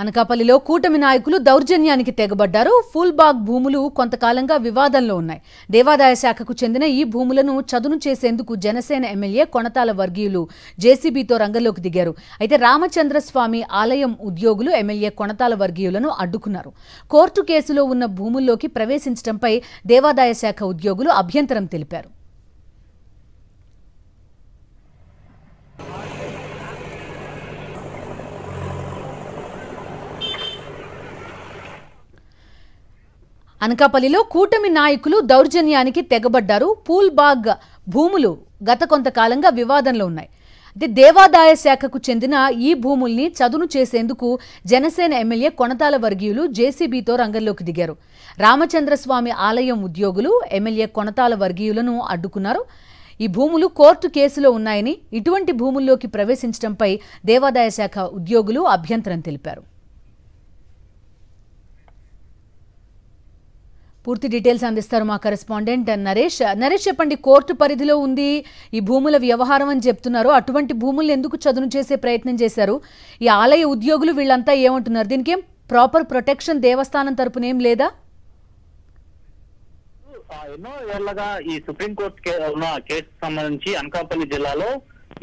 అనకాపల్లిలో కూటమి నాయకులు దౌర్జన్యానికి తెగబడ్డారు. ఫుల్బాగ్ భూములు కొంతకాలంగా వివాదంలో ఉన్నాయి. దేవాదాయ శాఖకు చెందిన ఈ భూములను చదును చేసేందుకు జనసేన ఎమ్మెల్యే కొణతాల వర్గీయులు జేసీబీతో రంగంలోకి దిగారు. అయితే రామచంద్రస్వామి ఆలయం ఉద్యోగులు ఎమ్మెల్యే కొణతాల వర్గీయులను అడ్డుకున్నారు. కోర్టు కేసులో ఉన్న భూముల్లోకి ప్రవేశించడంపై దేవాదాయ శాఖ ఉద్యోగులు అభ్యంతరం తెలిపారు. అనకాపల్లిలో కూటమి నాయకులు దౌర్జన్యానికి తెగబడ్డారు. పూల్బాగ్ భూములు గత కొంతకాలంగా వివాదంలో ఉన్నాయి. అయితే దేవాదాయ శాఖకు చెందిన ఈ భూముల్ని చదును చేసేందుకు జనసేన ఎమ్మెల్యే కొణతాల వర్గీయులు జేసీబీతో రంగంలోకి దిగారు. రామచంద్రస్వామి ఆలయం ఉద్యోగులు ఎమ్మెల్యే కొణతాల వర్గీయులను అడ్డుకున్నారు. ఈ భూములు కోర్టు కేసులో ఉన్నాయని, ఇటువంటి భూముల్లోకి ప్రవేశించడంపై దేవాదాయ శాఖ ఉద్యోగులు అభ్యంతరం తెలిపారు. పూర్తి డీటెయిల్స్ అందిస్తారు మా కరెస్పాండెంట్ నరేష్. చెప్పండి, కోర్టు పరిధిలో ఉంది ఈ భూముల వ్యవహారం అని చెప్తున్నారు. అటువంటి భూములను ఎందుకు చదును చేసే ప్రయత్నం చేశారు? ఈ ఆలయ ఉద్యోగులు వీళ్ళంతా ఏమంటున్నారు? దీనికి ఏం ప్రాపర్ ప్రొటెక్షన్ దేవస్థానం తరపున ఏం లేదా? ఎన్నో ఏళ్లగా ఈ సుప్రీంకోర్టు ఉన్న కేసు సంబంధించి అనకాపల్లి జిల్లాలో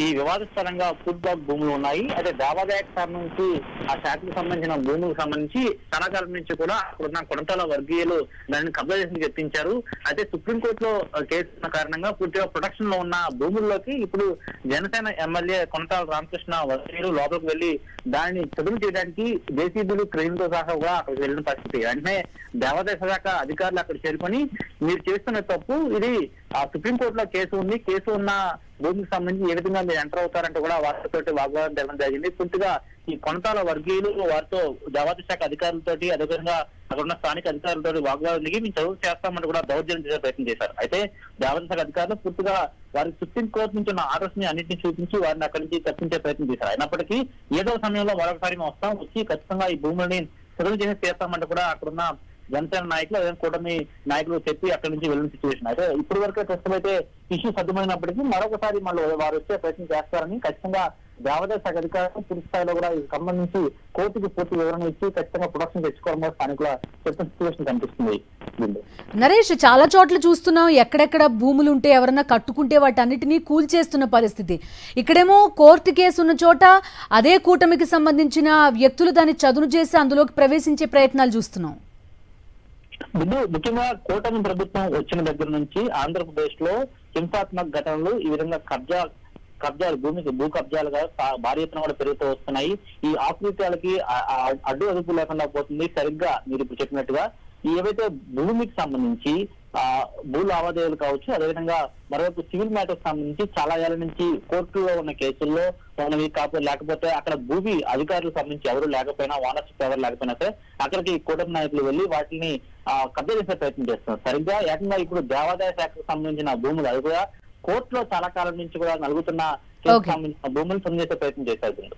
ఈ వివాదాస్పదంగా ఫుట్బాల్ భూములు ఉన్నాయి. అదే దేవాదాయ శాఖ నుంచి ఆ శాఖకు సంబంధించిన భూములకు సంబంధించి తనకాలం నుంచి కూడా అక్కడున్న కొణతాల వర్గీయులు దాన్ని కబ్జా చేసి ఎత్తించారు. అయితే సుప్రీంకోర్టులో కేసు ఉన్న కారణంగా పూర్తిగా ప్రొటెక్షన్ లో ఉన్న భూముల్లోకి ఇప్పుడు జనసేన ఎమ్మెల్యే కొణతాల రామకృష్ణ వర్గీయులు లోపలికి వెళ్లి దాన్ని చదువు చేయడానికి జేసీబీలు క్రెయిన్తో సహా కూడా అక్కడికి వెళ్ళిన పరిస్థితి. వెంటనే దేవాదాయ శాఖ అధికారులు అక్కడ చేరుకొని మీరు చేస్తున్న తప్పు, ఇది ఆ సుప్రీంకోర్టులో కేసు ఉంది, కేసు ఉన్న భూమికి సంబంధించి ఏ విధంగా మీరు ఎంటర్ అవుతారంటే కూడా వారితో వాగ్వాదం జరగడం జరిగింది. పూర్తిగా ఈ కొణతాల వర్గీయులు వారితో దేవాదాయ శాఖ అధికారులతోటి అదేవిధంగా అక్కడ ఉన్న స్థానిక అధికారులతో వాగ్వాదం దిగి మేము చదువు చేస్తామంటే కూడా దౌర్జన్యం చేసే ప్రయత్నం చేశారు. అయితే దేవాదాయ శాఖ అధికారులు పూర్తిగా వారికి సుప్రీంకోర్టు నుంచి ఉన్న ఆర్డర్స్ ని అన్నింటినీ చూపించి వారిని అక్కడి నుంచి తప్పించే ప్రయత్నం చేశారు. అయినప్పటికీ ఏదో సమయంలో మరొకసారి మేము వస్తాం, వచ్చి ఖచ్చితంగా ఈ భూములని చదువు చేసి చేస్తామంటే కూడా అక్కడున్న జనసేన నాయకులు అదే కూటమి నాయకులు చెప్పి అక్కడి నుంచి వెళ్ళిన సిచ్యువేషన్. అయితే ఇప్పటి వరకే ప్రస్తుతం అయితే ఇష్యూ సద్దుమైనప్పటికీ మరొకసారి మళ్ళీ వారు వచ్చే ప్రయత్నం చేస్తారని ఖచ్చితంగా దేవాదాయ శాఖ అధికారులు పూర్తి స్థాయిలో కూడా ఇది సంబంధించి కోర్టుకి పూర్తి వివరణ ఇచ్చి ఖచ్చితంగా ప్రొడక్షన్ తెచ్చుకోవడం స్థానికుల చెప్పిన సిచ్యువేషన్ కనిపిస్తుంది. నరేష్, చాలా చోట్ల చూస్తున్నాం ఎక్కడెక్కడ భూములు ఉంటే ఎవరన్నా కట్టుకుంటే వాటన్నిటినీ కూల్చేస్తున్న పరిస్థితి. ఇక్కడేమో కోర్టు కేసు ఉన్న చోట అదే కూటమికి సంబంధించిన వ్యక్తులు దాన్ని చదును చేసి అందులోకి ప్రవేశించే ప్రయత్నాలు చూస్తున్నాం. ముఖ్యంగా కూటమి ప్రభుత్వం వచ్చిన దగ్గర నుంచి ఆంధ్రప్రదేశ్ లో హింసాత్మక ఘటనలు ఈ విధంగా కబ్జాలు భూ కబ్జాలుగా భారీ ఎత్తున కూడా పెరుగుతూ వస్తున్నాయి. ఈ ఆకృత్యాలకి అడ్డు అదుపు లేకుండా పోతుంది. సరిగ్గా మీరు ఇప్పుడు చెప్పినట్టుగా ఏవైతే భూమికి సంబంధించి భూ లావాదేవీలు కావచ్చు, అదేవిధంగా మరోవైపు సివిల్ మ్యాటర్స్ సంబంధించి చాలా ఏళ్ల నుంచి కోర్టులో ఉన్న కేసుల్లో ఉన్నవి లేకపోతే అక్కడ భూమి అధికారులకు సంబంధించి ఎవరు లేకపోయినా, ఓనర్షిప్ ఎవరు లేకపోయినా సరే అక్కడికి కూటమి నాయకులు వెళ్లి వాటిని కబ్జా చేసే ప్రయత్నం చేస్తున్నారు. సరిగ్గా ఏకంగా ఇప్పుడు దేవాదాయ శాఖకు సంబంధించిన భూములు అది కూడా కోర్టులో చాలా కాలం నుంచి కూడా నలుగుతున్న కేసుకు సంబంధించిన భూములు సొంతం చేసే ప్రయత్నం చేశారు.